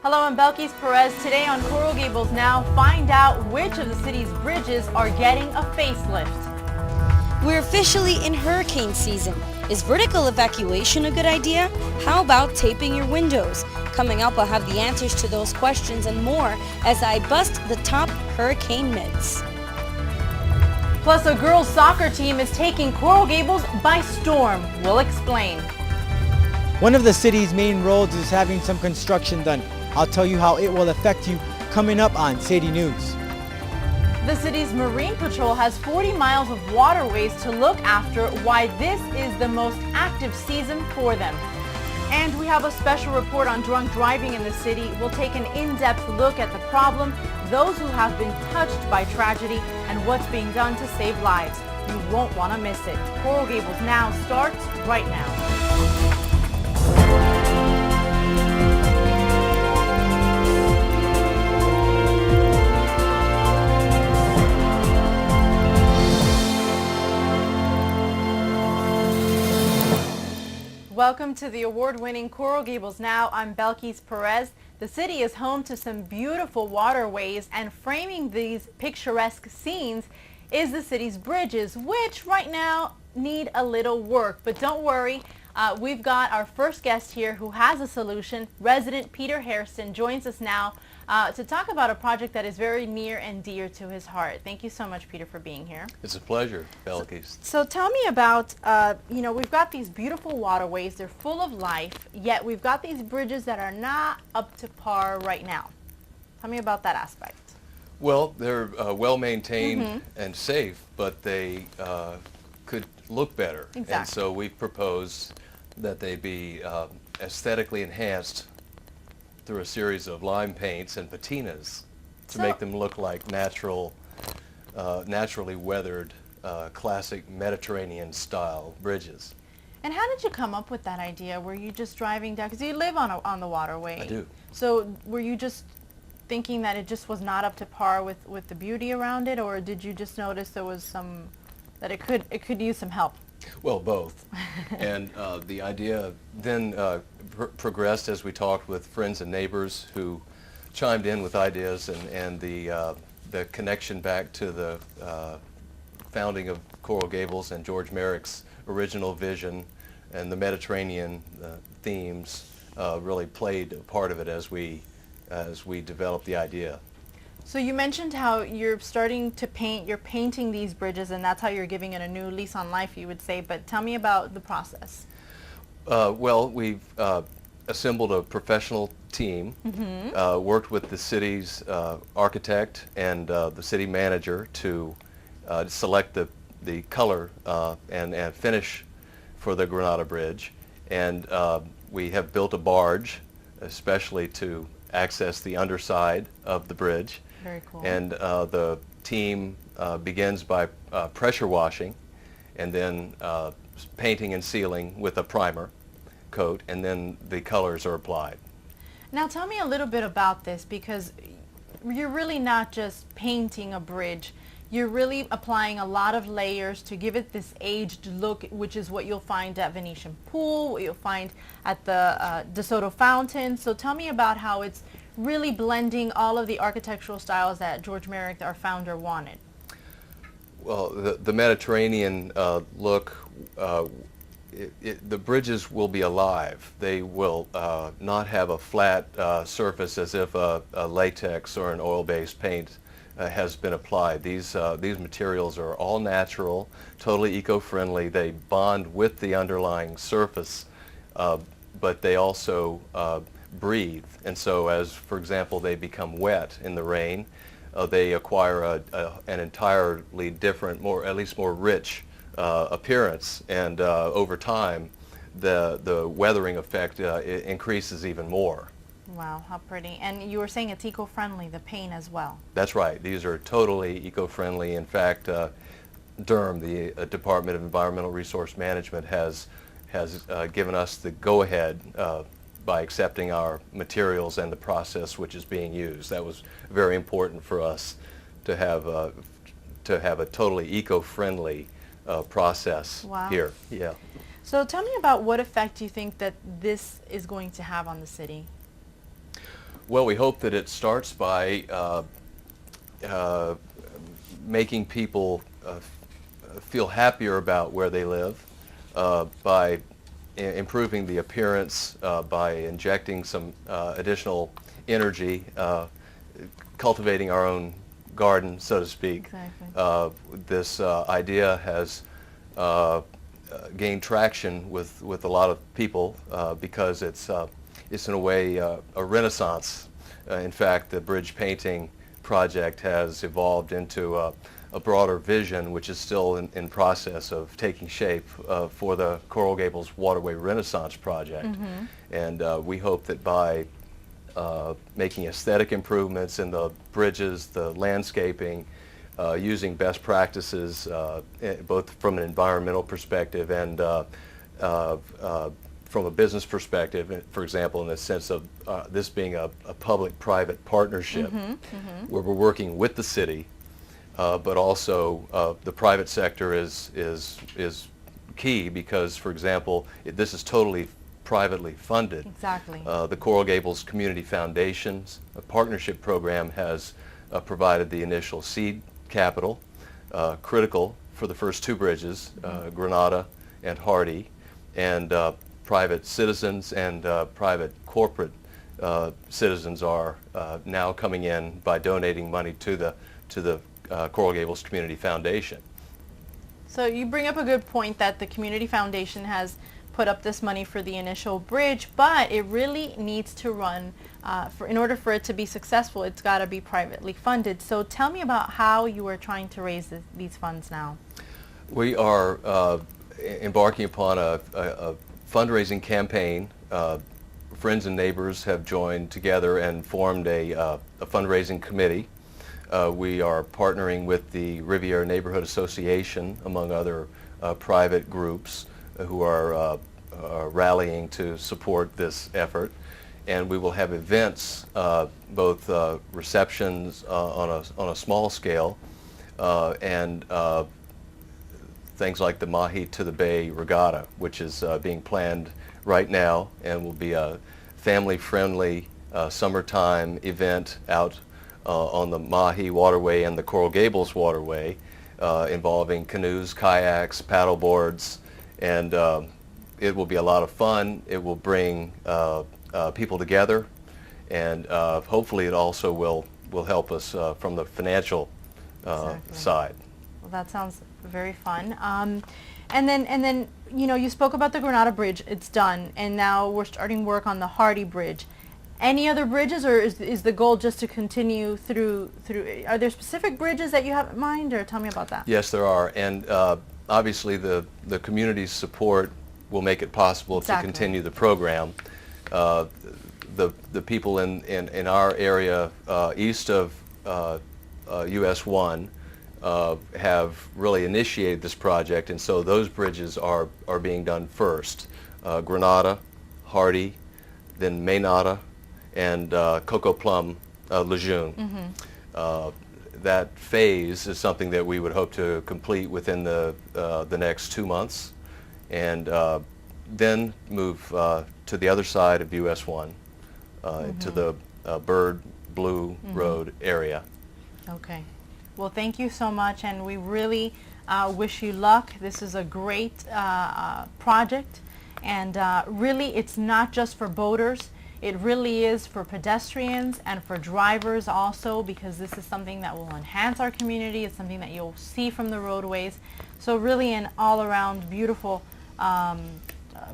Hello, I'm Belkis Perez. Today on Coral Gables Now, find out which of the city's bridges are getting a facelift. We're officially in hurricane season. Is vertical evacuation a good idea? How about taping your windows? Coming up, I'll have the answers to those questions and more as I bust the top hurricane myths. Plus, a girls' soccer team is taking Coral Gables by storm. We'll explain. One of the city's main roads is having some construction done. I'll tell you how it will affect you coming up on Sadie News. The city's Marine Patrol has 40 miles of waterways to look after, why this is the most active season for them. And we have a special report on drunk driving in the city. We'll take an in-depth look at the problem, those who have been touched by tragedy, and what's being done to save lives. You won't want to miss it. Coral Gables Now starts right now. Welcome to the award-winning Coral Gables Now. I'm Belkis Perez. The city is home to some beautiful waterways, and framing these picturesque scenes is the city's bridges, which right now need a little work. But don't worry, we've got our first guest here who has a solution. Resident Peter Hairston joins us now to talk about a project that is very near and dear to his heart. Thank you so much, Peter, for being here. It's a pleasure, Belkis. So tell me about, we've got these beautiful waterways. They're full of life, yet we've got these bridges that are not up to par right now. Tell me about that aspect. Well, they're well-maintained and safe, but they could look better. Exactly. And so we propose that they be aesthetically enhanced through a series of lime paints and patinas to make them look like naturally weathered, classic Mediterranean-style bridges. And how did you come up with that idea? Were you just driving down, because you live on the waterway? I do. So were you just thinking that it just was not up to par with the beauty around it, or did you just notice there was that it could use some help? Well, both. And the idea then progressed as we talked with friends and neighbors who chimed in with ideas, and the connection back to the founding of Coral Gables and George Merrick's original vision and the Mediterranean themes really played a part of it as we developed the idea. So you mentioned how you're starting to paint, you're painting these bridges, and that's how you're giving it a new lease on life, you would say, but tell me about the process. Well, we've assembled a professional team, worked with the city's architect and the city manager to select the color and finish for the Granada Bridge, and we have built a barge especially to access the underside of the bridge. Very cool. And the team begins by pressure washing and then painting and sealing with a primer coat, and then the colors are applied. Now tell me a little bit about this, because you're really not just painting a bridge. You're really applying a lot of layers to give it this aged look, which is what you'll find at Venetian Pool, what you'll find at the DeSoto Fountain. So tell me about how it's really blending all of the architectural styles that George Merrick, our founder, wanted. Well, the Mediterranean look, the bridges will be alive. They will not have a flat surface as if a latex or an oil-based paint has been applied. These materials are all natural, totally eco-friendly. They bond with the underlying surface, but they also breathe. And so as, for example, they become wet in the rain, they acquire an entirely different, at least more rich appearance. And over time, the weathering effect increases even more. Wow, how pretty. And you were saying it's eco-friendly, the paint as well. That's right. These are totally eco-friendly. In fact, DERM, the Department of Environmental Resource Management, has given us the go-ahead by accepting our materials and the process which is being used. That was very important for us to have a totally eco-friendly process here. Yeah. So tell me about what effect you think that this is going to have on the city. Well, we hope that it starts by making people feel happier about where they live, by improving the appearance, by injecting some additional energy, cultivating our own garden, so to speak. Exactly. This idea has gained traction with a lot of people because it's in a way a renaissance. In fact, the bridge painting project has evolved into a broader vision, which is still in process of taking shape for the Coral Gables Waterway Renaissance Project. And we hope that by making aesthetic improvements in the bridges, the landscaping, using best practices both from an environmental perspective and from a business perspective, for example, in the sense of this being a public-private partnership where we're working with the city, but also the private sector is key because, for example, this is totally privately funded. Exactly. The Coral Gables Community Foundation's partnership program has provided the initial seed capital, critical for the first two bridges, Granada and Hardy, and private citizens and private corporate citizens are now coming in by donating money to the Coral Gables Community Foundation. So you bring up a good point that the Community Foundation has put up this money for the initial bridge, but it really needs to run, in order for it to be successful, it's got to be privately funded. So tell me about how you are trying to raise these funds now. We are embarking upon a fundraising campaign. Friends and neighbors have joined together and formed a fundraising committee. We are partnering with the Riviera Neighborhood Association, among other private groups who are rallying to support this effort. And we will have events, both receptions on a small scale and things like the Mahi to the Bay Regatta, which is being planned right now and will be a family-friendly summertime event out on the Mahi Waterway and the Coral Gables Waterway, involving canoes, kayaks, paddle boards, and it will be a lot of fun. It will bring people together, and hopefully it also will help us from the financial side. Well, that sounds very fun. And then you spoke about the Granada Bridge. It's done, and now we're starting work on the Hardy Bridge. Any other bridges, or is the goal just to continue through? Are there specific bridges that you have in mind, or tell me about that? Yes, there are, and obviously the community's support will make it possible to continue the program. The people in our area east of US 1 have really initiated this project, and so those bridges are being done first. Granada, Hardy, then Maynada, and Coco Plum Lejeune. That phase is something that we would hope to complete within the next 2 months, and then move to the other side of US 1, to the Bird Blue Road area. Okay. Well, thank you so much, and we really wish you luck. This is a great project, and really it's not just for boaters. It really is for pedestrians and for drivers also, because this is something that will enhance our community. It's something that you'll see from the roadways. So really an all-around beautiful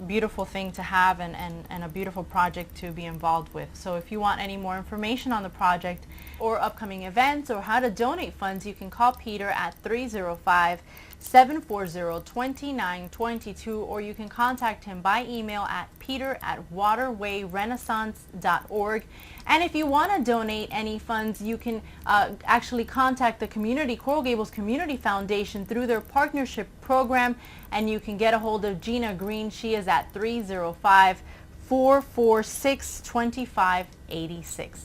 beautiful thing to have, and a beautiful project to be involved with. So if you want any more information on the project or upcoming events or how to donate funds, you can call Peter at 305-740-2922, or you can contact him by email at peter@waterwayrenaissance.org. And if you want to donate any funds, you can actually contact the Coral Gables Community Foundation through their partnership program, and you can get a hold of Gina Green. She is at 305-446-2586.